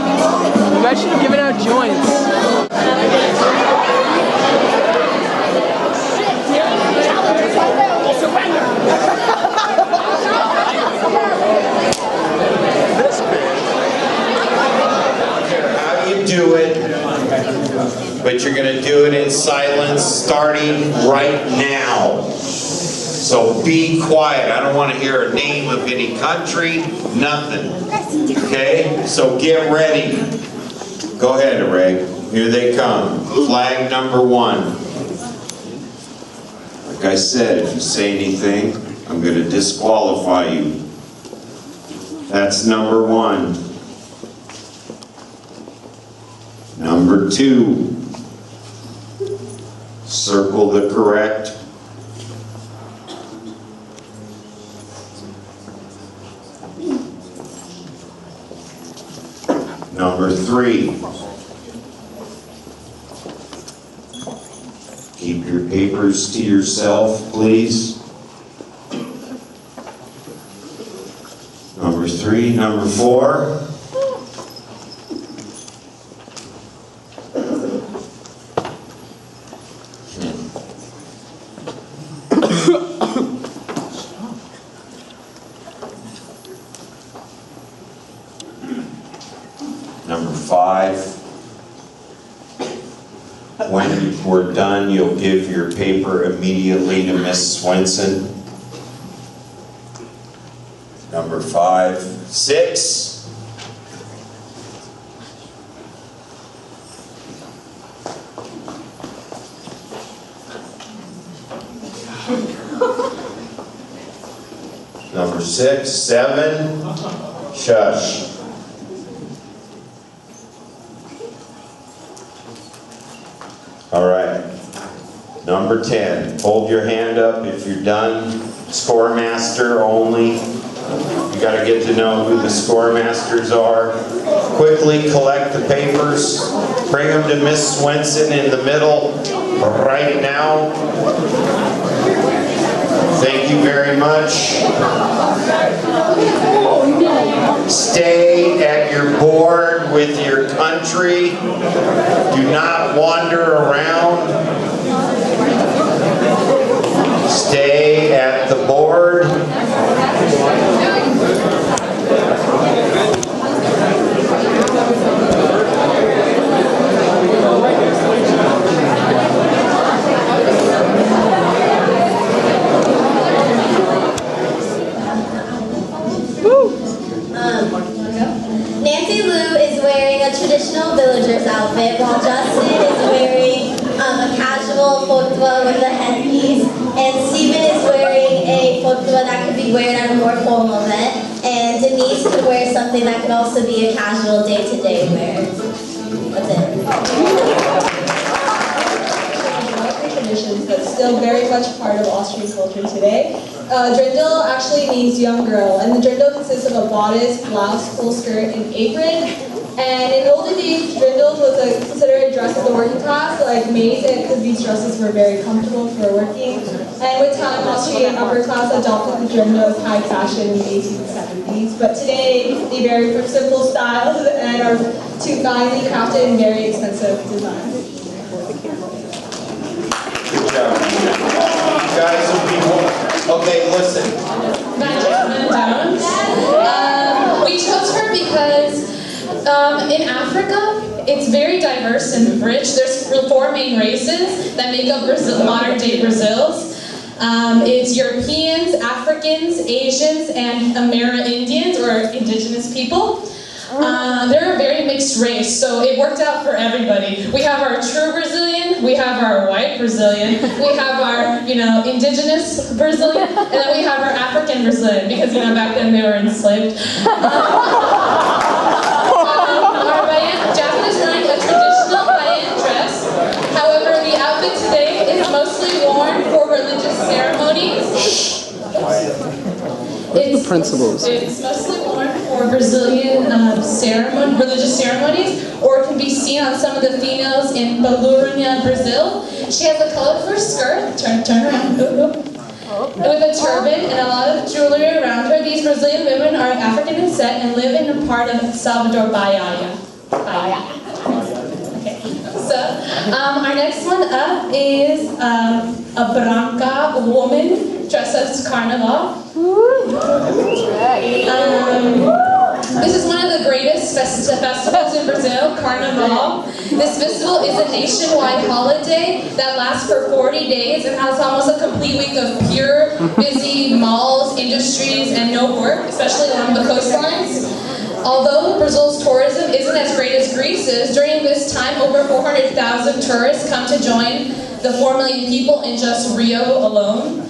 You guys should have given out joints. How you do it, but you're going to do it in silence starting right now. So be quiet. I don't want to hear a name of any country, nothing. Okay? So get ready. Go ahead, Reg. Here they come. Flag number 1. Like I said, if you say anything, I'm going to disqualify you. That's number 1. Number 2. Circle the correct. Number 3. Keep your papers to yourself, please. Number 3. Number 4. Number 5. When we're done, you'll give your paper immediately to Miss Swenson. Number 5. 6. Number 6. 7. Shush. All right. Number 10. Hold your hand up if you're done. Score master only. You got to get to know who the score masters are. Quickly collect the papers. Bring them to Miss Swenson in the middle right now. Thank you very much. Stay at your board with your country. Do not wander around. Stay at the board. Nancy Lou is wearing a traditional villager's outfit, while Justin is wearing a casual photua with a headpiece, and Stephen is wearing a photua that could be worn at a more formal event, and Denise could wear something that could also be a casual day-to-day wear. That's it. Traditions, but still very much part of Austrian culture today. Drindle actually means young girl, and the drindle consists of a bodice, blouse, full skirt, and apron. And in olden days, drindle was considered a dress of the working class, like maids, because these dresses were very comfortable for working. And with time, Austrian upper class adopted the drindle as high fashion in the 1870s. But today, they vary from simple styles and are to finely crafted and very expensive designs. Good job. You guys will be okay, listen. We chose her because in Africa, it's very diverse and rich. There's 4 main races that make up Brazil, modern-day Brazil's. It's Europeans, Africans, Asians, and Amerindians, or indigenous people. They're a very mixed race, so it worked out for everybody. We have our true Brazilian, we have our white Brazilian, we have our, indigenous Brazilian, and then we have our African Brazilian, because, back then they were enslaved. Jasmine is wearing a traditional Bayan dress. However, the outfit today is mostly worn for religious ceremonies. What's the principles? It's mostly worn for Brazilian religious ceremonies, or it can be seen on some of the females in Balurinha, Brazil. She has a colorful skirt, turn around, with a turban and a lot of jewelry around her. These Brazilian women are African in set and live in a part of Salvador, Bahia. Our next one up is a branca, a woman dressed as Carnival. This is one of the greatest festivals in Brazil, Carnival. This festival is a nationwide holiday that lasts for 40 days and has almost a complete week of pure, busy malls, industries, and no work, especially along the coastlines. Although Brazil's tourism isn't as great as Greece's, during this time over 400,000 tourists come to join the 4 million people in just Rio alone.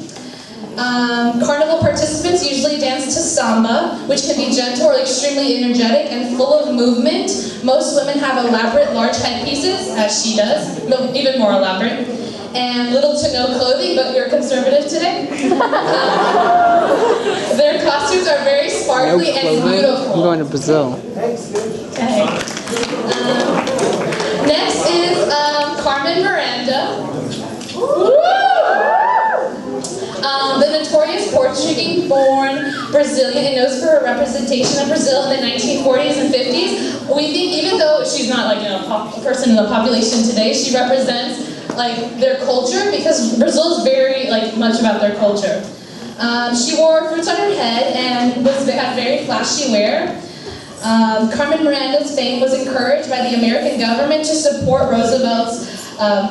Carnival participants usually dance to samba, which can be gentle or extremely energetic and full of movement. Most women have elaborate large headpieces, as she does, no, even more elaborate, and little to no clothing, but you're conservative today. Their costumes are very sparkly and beautiful. I'm going to Brazil. Okay. Next is Carmen Miranda. The notorious Portuguese-born Brazilian and known for her representation of Brazil in the 1940s and 50s. We think even though she's not like a person in the population today, she represents like their culture because Brazil is very like much about their culture. She wore fruits on her head and had very flashy wear. Carmen Miranda's fame was encouraged by the American government to support Roosevelt's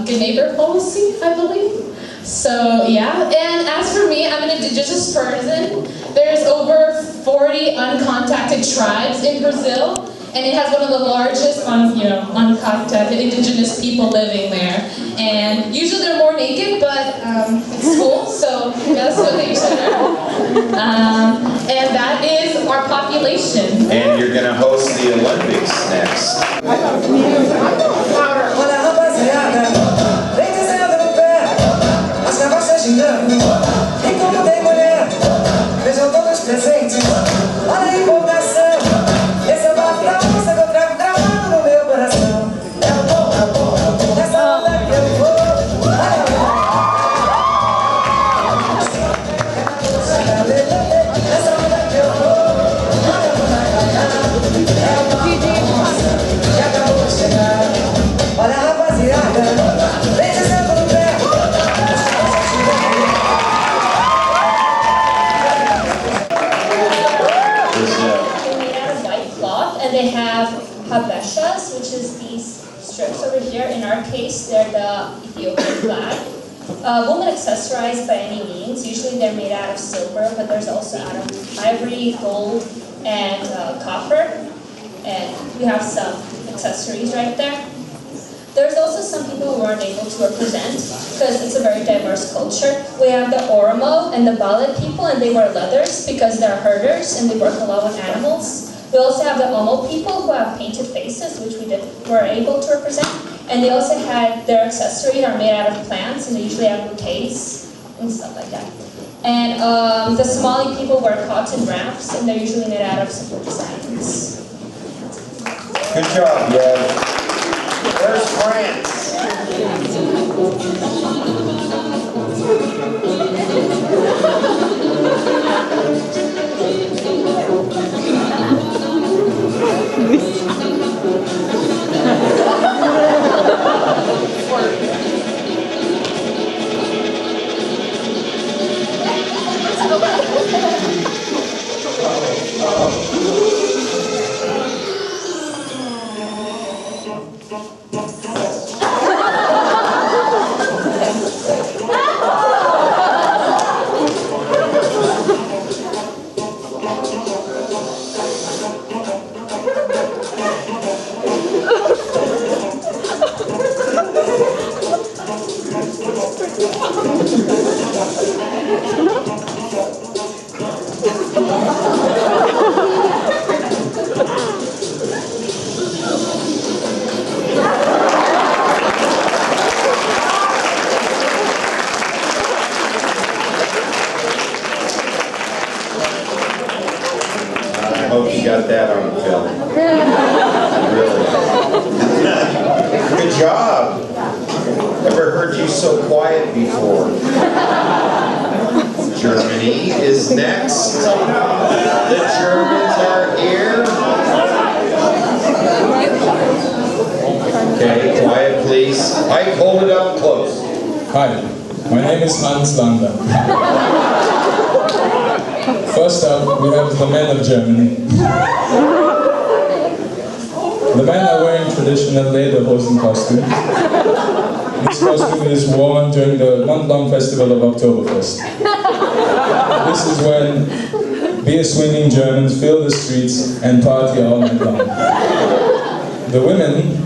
neighbor policy, I believe. So yeah, and as for me, I'm an indigenous person. There's over 40 uncontacted tribes in Brazil, and it has one of the largest uncontacted indigenous people living there. And usually they're more naked, but it's cool, so you gotta still get each other. And that is our population. And you're gonna host the Olympics next. E como tem mulher, vejam todos presentes. Olha a empolgação. Esse é o batalha que eu trago travado no meu coração. É o bom, nessa onda que eu vou. Olha lá. Nessa onda que eu vou. Olha lá. É o bom, que acabou de chegar. Olha a rapaziada, vem descendo no pé. And they have habeshas, which is these strips over here. In our case, they're the Ethiopian flag. Women accessorized by any means. Usually they're made out of silver, but there's also out of ivory, gold, and copper. And we have some accessories right there. There's also some people who aren't able to represent because it's a very diverse culture. We have the Oromo and the Bala people, and they wear leathers because they're herders and they work a lot with animals. We also have the Omo people who have painted faces, which were able to represent. And they also had their accessories are made out of plants, and they usually have bouquets and stuff like that. And the Somali people wear cotton wraps, and they're usually made out of simple designs. Good job, Yev. Where's France? I hope you got that on film. Really. Good job. Never heard you so quiet before. Germany is next. The Germans are here. Okay, quiet please. please. Mike, hold it up close. Hi, my name is Hans Lander. First up, we have the men of Germany. The men are wearing traditional lederhosen costume. This costume is worn during the month-long festival of Oktoberfest. This is when beer-swinging Germans fill the streets and party all night long. The women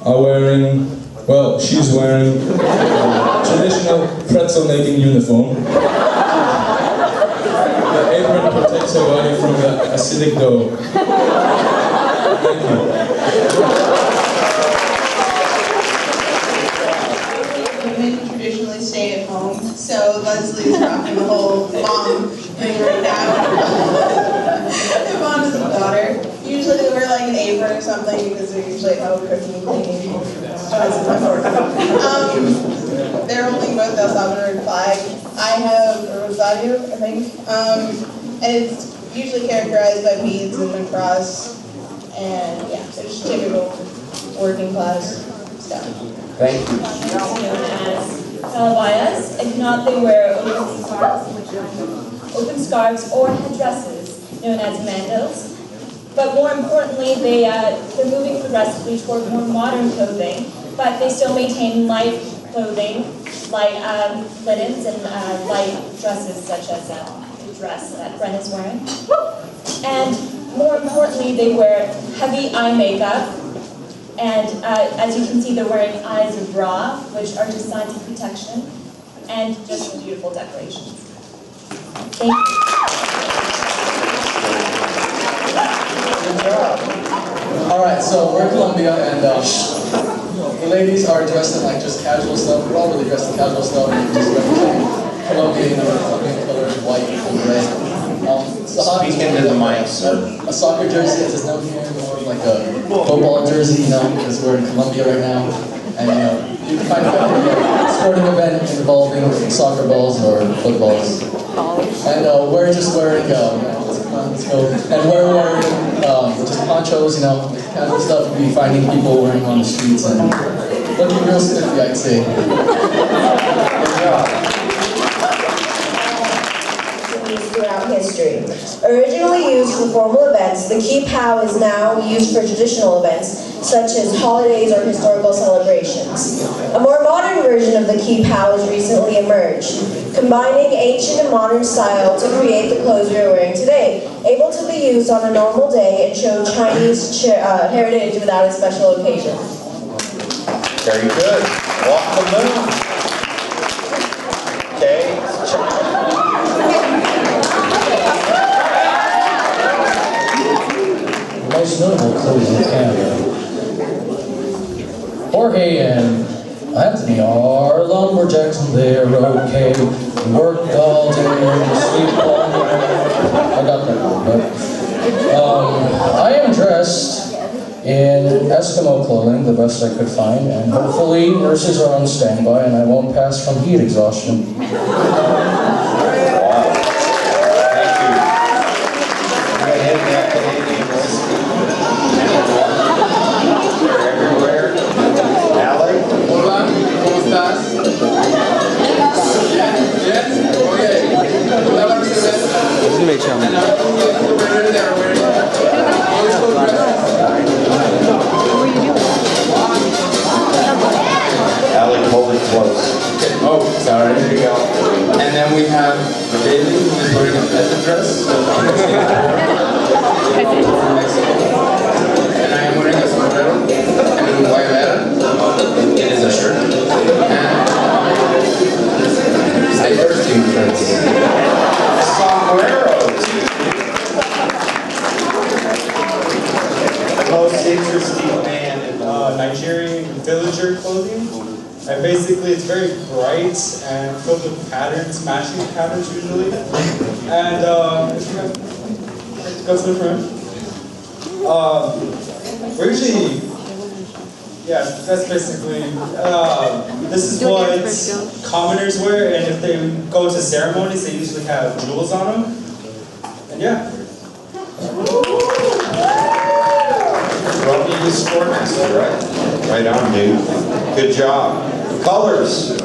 are wearing, well, she's wearing traditional pretzel-making uniform. The apron protects her body from the acidic dough. Thank you. Women traditionally stay at home, so Leslie's rocking the whole mom thing right now. My mom is a daughter. Usually they wear like an apron or something because they're usually at home cooking and cleaning. They're holding both El Salvadoran flag. I have a rosario, I think, and it's usually characterized by beads and a cross, and yeah, so just typical working class stuff. Thank you. Known as calabayas. If not, they wear open scarves or headdresses, known as mandals. But more importantly, they're moving progressively toward more modern clothing, but they still maintain light clothing, light linens, and light dresses, such as the dress that Bren is wearing. And more importantly, they wear heavy eye makeup. And as you can see, they're wearing eyes of bra, which are just signs of protection, and just beautiful decorations. Thank you. Good job. All right, so we're Columbia, and the ladies are dressed in like just casual stuff. We're all really dressed in casual stuff, just representing Columbia, Colombian colors, white and red. Speak into the mic, sir. A soccer jersey, as is known here, more of like a football jersey, because we're in Colombia right now. And you can find a sporting event involving soccer balls or footballs. And we're just wearing, let's go. And we're wearing just ponchos, kind of stuff you'll be finding people wearing on the streets and looking real spiffy, I'd say. Good job. Throughout history. Originally used for formal events, the kippah is now used for traditional events, such as holidays or historical celebrations. A more modern version of the kippah has recently emerged, combining ancient and modern style to create the clothes we are wearing today, able to be used on a normal day and show Chinese heritage without a special occasion. Very good. Walk the moon. Okay. Most notable clothes in Canada. Jorge and Anthony are lumberjacks and they're okay. We worked all day and sleep all night. I got that one, but I am dressed in Eskimo clothing, the best I could find, and hopefully nurses are on standby and I won't pass from heat exhaustion. Alec, hold it close. Oh, sorry. There you go. And then we have Bailey, who is wearing a peasant dress. And I am wearing a sombrero and a guayabera. It is a shirt. And a bursting shirts. Sombreros. The most interesting man in Nigerian villager clothing. And basically it's very bright and filled with patterns, matching patterns usually. And go to the front. We're usually, yeah, that's basically, this is what commoners wear, and if they go to ceremonies, they usually have jewels on them. And yeah. From the the score master, right? Right on, dude. Good job. Colors.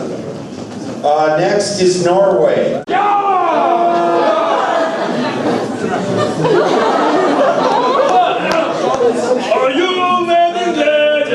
Next is Norway. Are you men in dead?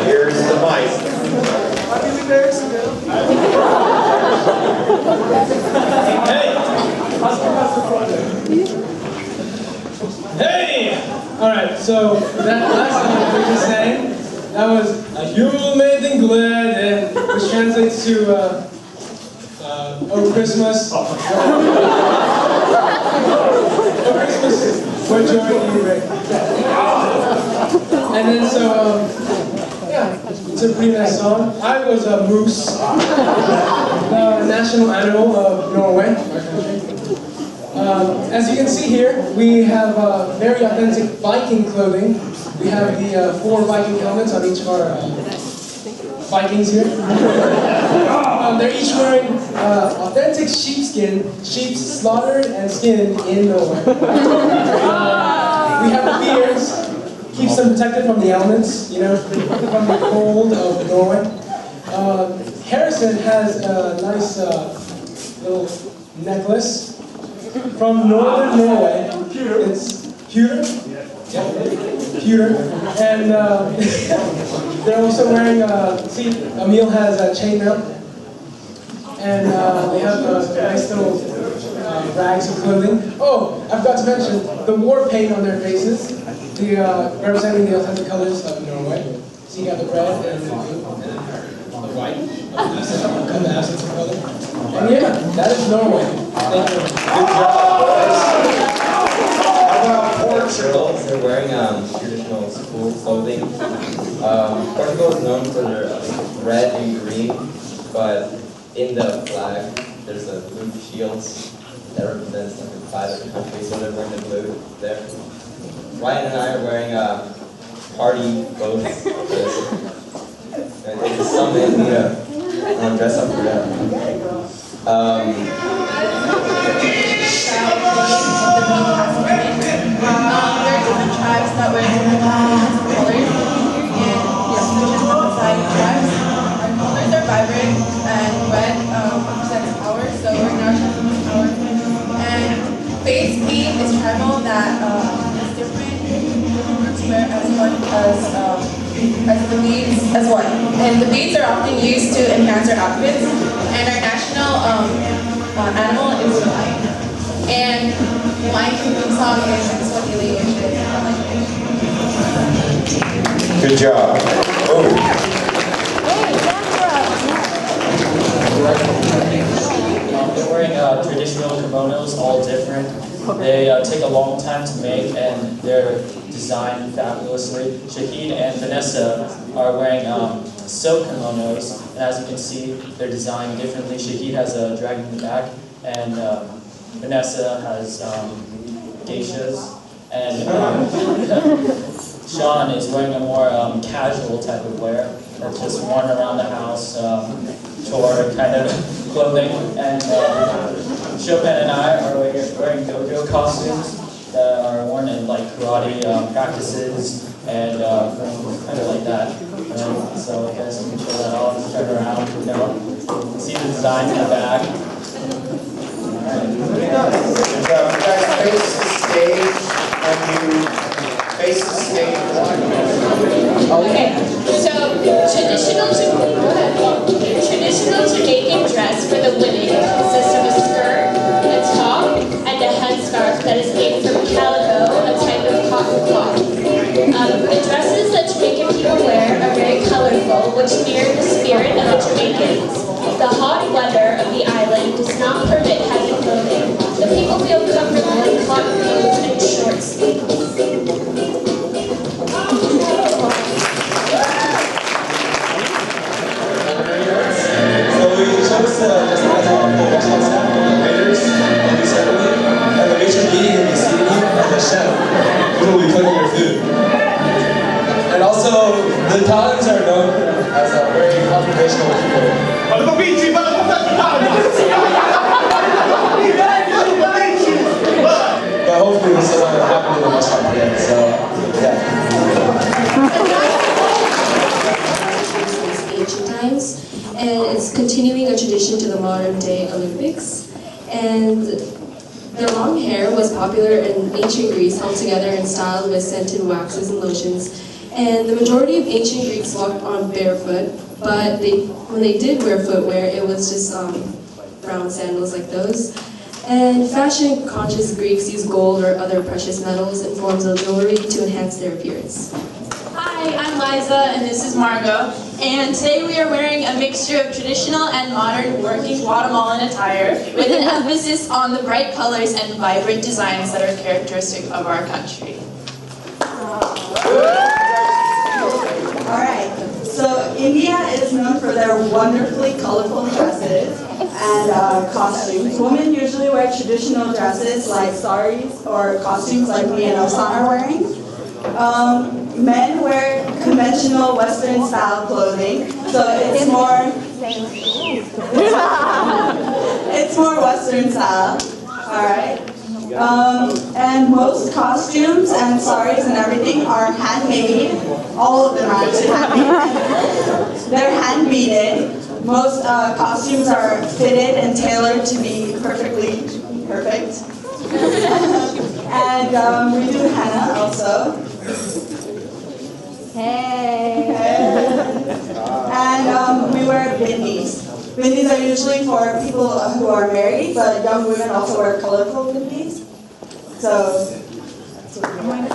Here's the mic. Hey! Alright, so that last song that we just sang, that was You Made in Glad, which translates to Oh Christmas. Oh Christmas, what joy do you bring? And then so, yeah, it's a pretty nice song. I was a moose, the national animal of Norway, our country. As you can see here, we have very authentic Viking clothing. We have the 4 Viking helmets on each of our Vikings here. They're each wearing authentic sheepskin, sheep slaughtered and skinned in Norway. We have beards, keeps them protected from the elements, you know, from the cold of Norway. Harrison has a nice little necklace from northern Norway. It's pewter. Pewter. And they're also wearing, see, Emil has a chainmail. And they have nice little rags of clothing. Oh, I forgot to mention, the war paint on their faces, representing the authentic colors of Norway. So you got the red and the blue, the white, the absence of color. And yeah, that is Norway. Thank you. Good job, boys. How about Portugal? They're wearing traditional school clothing. Portugal is known for their red and green, but in the flag, there's a blue shield that represents like the flag of the country, so they're wearing the blue there. Ryan and I are wearing party clothes. It's something we dress up for that. There are different tribes that wear different colors, and yes, which is beside tribes. Our colors are vibrant, and red represents power, so we're now showing power. And face paint is tribal that is different groups wear as one as the beads as one. And the beads are often used to enhance our outfits. And our national animal is lion. And Lion King song is Swahili, which is our language. Good job. Oh. They're wearing traditional kimonos, all different. They take a long time to make, and they're designed fabulously. Shahid and Vanessa are wearing silk kimonos, and as you can see, they're designed differently. Shahid has a dragon in the back, and Vanessa has geishas, and Sean is wearing a more casual type of wear that's just worn around the house, chore kind of clothing. And Chopin and I are wearing dojo costumes that are worn in like karate practices and kind of like that. So I guess you can show that off, turn around, you know, see the design in the back. Good job. You guys face the stage and you face the stage. Okay, so traditional Jamaican dress for the women consists of a skirt, a top, and a headscarf that is made from calico, a type of cotton cloth. The dresses that Jamaican people wear are very colorful, which mirror the spirit of the Jamaicans. The hot weather of the island does not permit heavy clothing. The people feel comfortable in cotton coats and short sleeves. The Italians are known as a very confrontational people. But hopefully this doesn't happen to the restaurant today, so yeah. Since ancient times, and it's continuing a tradition to the modern day Olympics. And their long hair was popular in ancient Greece, held together and styled with scented waxes and lotions. And the majority of ancient Greeks walked on barefoot, but when they did wear footwear, it was just brown sandals like those. And fashion-conscious Greeks used gold or other precious metals in forms of jewelry to enhance their appearance. Hi, I'm Liza, and this is Margot. And today we are wearing a mixture of traditional and modern working Guatemalan attire with an emphasis on the bright colors and vibrant designs that are characteristic of our country. Alright, so India is known for their wonderfully colorful dresses and costumes. Women usually wear traditional dresses like saris or costumes like me and Osan are wearing. Men wear conventional Western style clothing, so it's more Western style. Alright. And most costumes and saris and everything are handmade. All of them are actually handmade. They're hand beaded. Most costumes are fitted and tailored to be perfectly perfect. And we do henna also. Hey! And we wear bindis. Bindis are usually for people who are married, but young women also wear colorful bindis. So, that's what we're doing.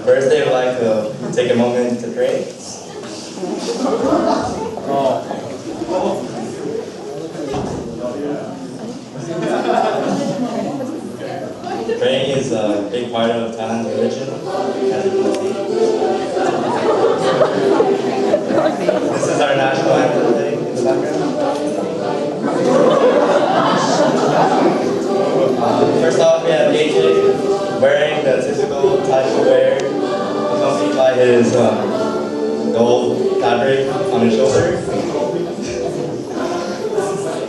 First, they would like to take a moment to pray. Praying is a big part of Thailand's religion, as you can see. This is our national anthem playing in the background. First off, we have AJ wearing the typical type of wear, accompanied by his gold fabric on his shoulder.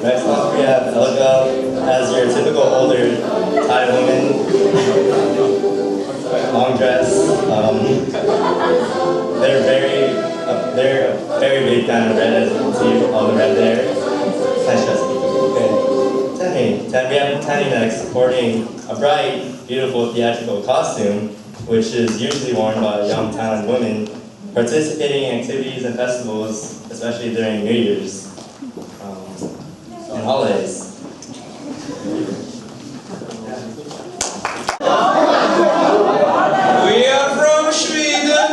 Next up, we have Elga as your typical older Thai woman, long dress. They're a very big fan of red, as you can see all the red there. Nice dress. Okay. Then we have Tani next, sporting a bright, beautiful theatrical costume, which is usually worn by young Thailand women participating in activities and festivals, especially during New Year's and holidays. We are from Sweden.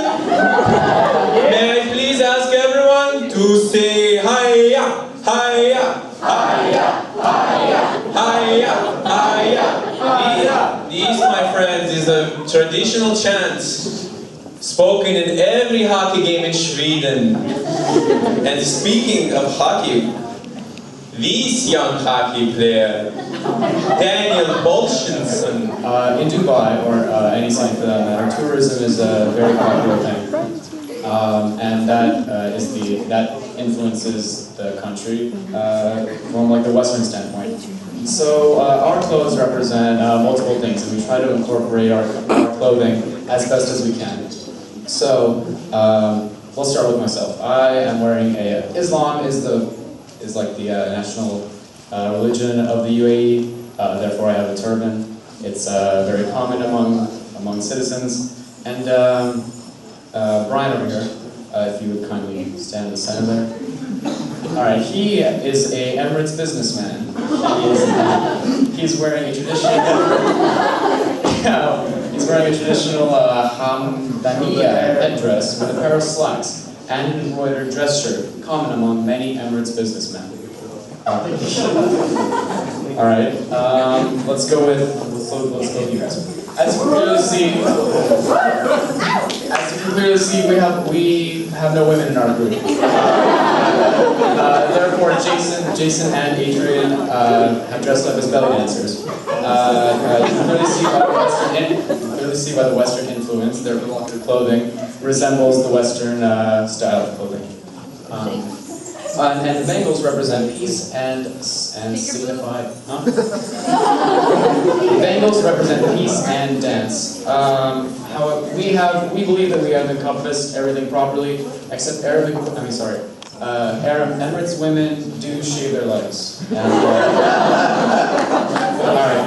May I please ask everyone to say hiya, hiya, hiya, hiya, hiya, hiya, hiya. These, my friends, is a traditional chant spoken in every hockey game in Sweden. And speaking of hockey, this young hockey player, Daniel Bolshinson. In Dubai, or any city for that matter, tourism is a very popular thing. and that influences the country from like the Western standpoint. So our clothes represent multiple things, and we try to incorporate our clothing as best as we can. So let's start with myself. I am wearing Islam is like the national religion of the UAE. Therefore, I have a turban. It's very common among citizens. And Brian over here, if you would kindly stand in the center there. All right, he is a Emirates businessman. He's wearing a traditional. He's wearing a traditional hamdaniya headdress with a pair of slacks and an embroidered dress shirt, common among many Emirates businessmen. All right, let's go with you guys. As you can clearly see, we have no women in our group. Therefore, Jason and Adrian have dressed up as belly dancers. You can clearly see by the Western influence, their clothing resembles the Western style of clothing. And the Bengals represent peace and signify. The Bengals represent peace and dance. However, we believe that we have encompassed everything properly, except Emirates women do shave their legs. And, all right.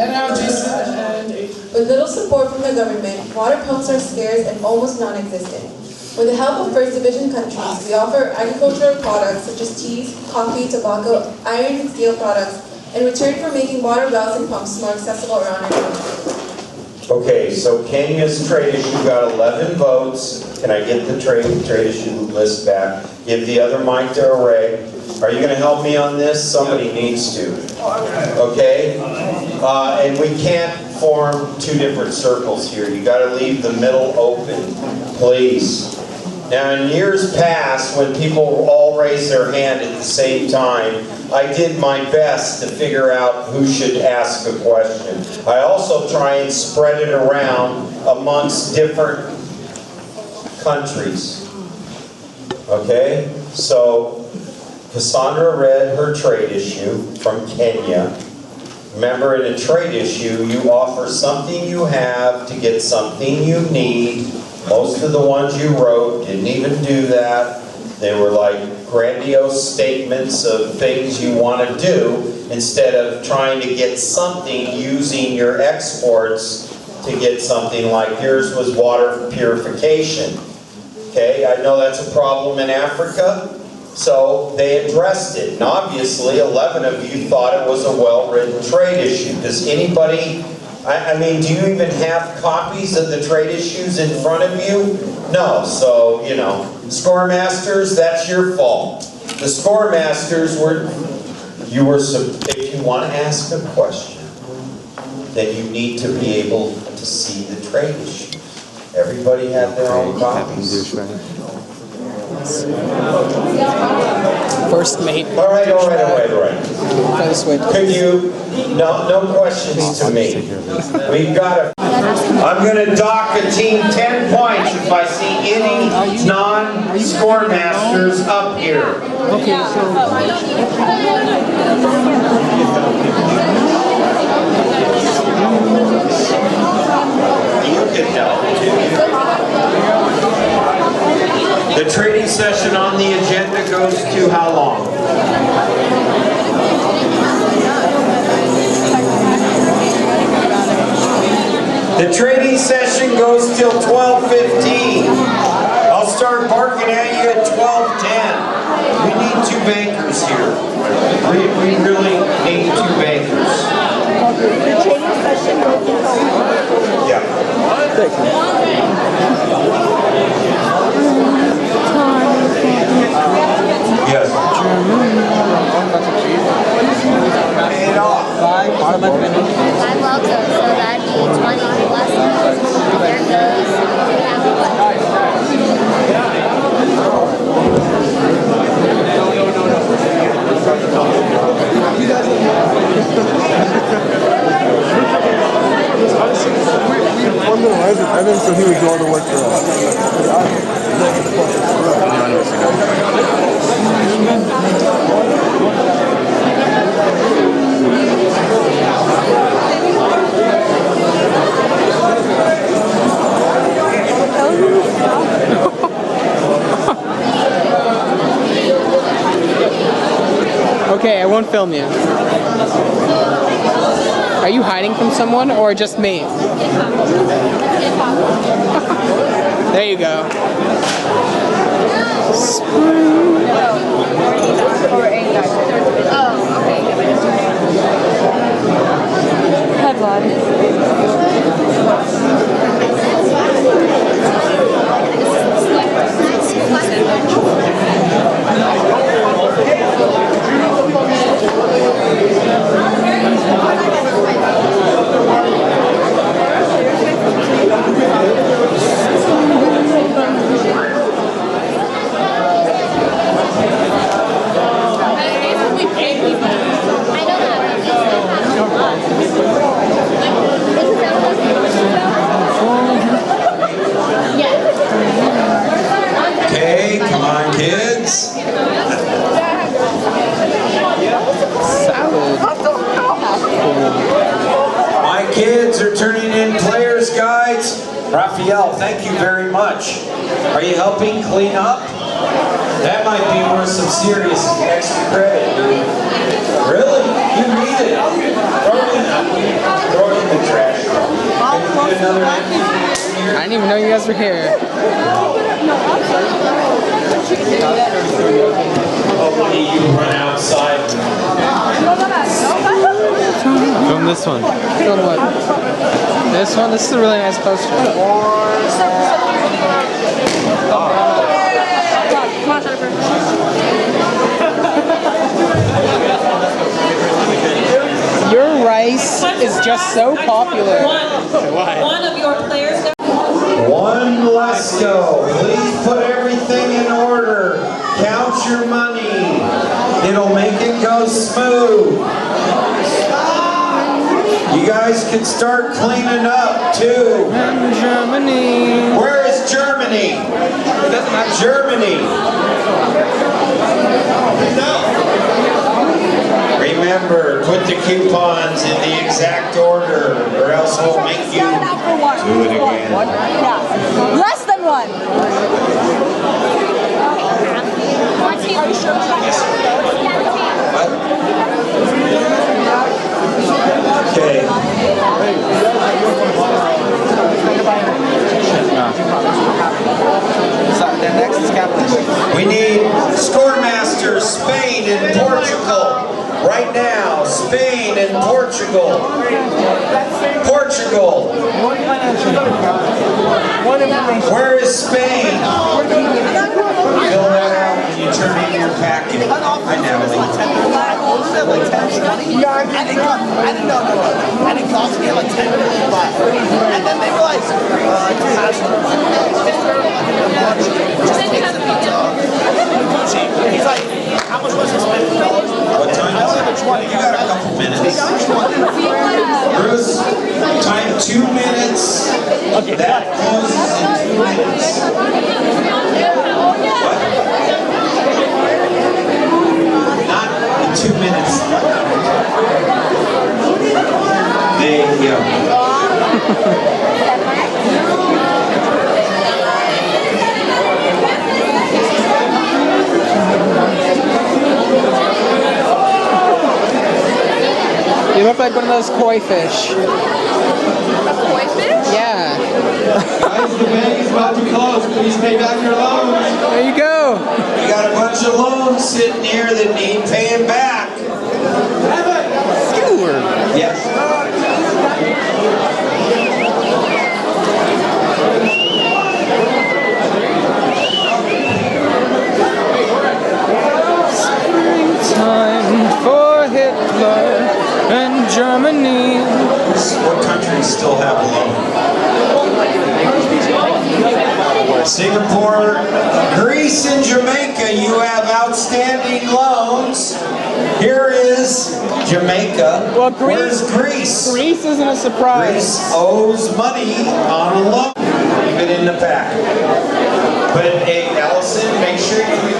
And now Jason and With little support from the government, water pumps are scarce and almost non-existent. With the help of First Division countries, we offer agricultural products such as teas, coffee, tobacco, iron and steel products, in return for making water wells and pumps more accessible around our country. Okay, so Kenya's trade issue got 11 votes. Can I get the trade issue list back? Give the other mic to Ray. Are you going to help me on this? Somebody needs to. Okay? And we can't form two different circles here. You got to leave the middle open, please. Now, in years past, when people all raised their hand at the same time, I did my best to figure out who should ask a question. I also try and spread it around amongst different countries. Okay? So, Cassandra read her trade issue from Kenya. Remember, in a trade issue, you offer something you have to get something you need. Most of the ones you wrote didn't even do that. They were like grandiose statements of things you want to do instead of trying to get something using your exports to get something like yours was water purification. Okay, I know that's a problem in Africa, so they addressed it. And obviously, 11 of you thought it was a well-written trade issue. Does anybody... I mean, do you even have copies of the trade issues in front of you? No, so, you know, score masters, that's your fault. The score masters were, if you want to ask a question, then you need to be able to see the trade issues. Everybody had their own copies. First mate. All right. Could you, no questions to me. We've got I'm going to dock a team 10 points if I see any non-score masters up here. Okay, so... You can help too. The trading session on the agenda goes to how long? The trading session goes till 12:15. I'll start barking at you at 12:10. We need 2 bankers here. We really need 2 bankers. The training session goes until... Yeah. Yes. Pay it off. I love those, so that means 1 lessons. There goes. We funded Evan so he would do all the work for us. Okay, I won't film you. Are you hiding from someone or just me? There you go. Okay, come on, kids. My kids are turning in players' guides. Raphael, thank you very much. Are you helping clean up? That might be worth some serious extra credit. Really? You read it. Throw it in the trash. Can you do another I didn't even know you guys were here. Hopefully you run outside. Film this one. Film what? This one? This is a really nice poster. Your rice is just so popular. One of your players. One, let's go. Please put everything in order. Count your money. It'll make it go smooth. You guys can start cleaning up too. Germany. Where is Germany? It doesn't have Germany. Remember, put the coupons in the exact order, or else we'll make you do it again. Less than one. Are you sure? Okay. The next is captain. We need scoremasters, Spain and Portugal. Right now, Spain and Portugal. Portugal. Where is Spain? Fill that out when you turn in your packet. Hi, Natalie. I didn't know. And it cost me like 10 minutes to buy. And then they realized he's like, how much was it spent? What time? I only have a 20. You got a couple minutes. Bruce, time 2 minutes. That closes in 2 minutes. What? Not 2 minutes. There you go. You look like one of those koi fish. A koi fish? Yeah. Guys, the bank is about to close. Please pay back your loans. There you go. You got a bunch of loans sitting here that need paying back. Skewer. Yes. Springtime for Hitler and Germany. What countries still have a loan? Singapore, Greece, and Jamaica, you have outstanding loans. Here is Jamaica. Well, Where's Greece? Greece isn't a surprise. Greece owes money on a loan. Leave it in the pack. But hey, Allison, make sure you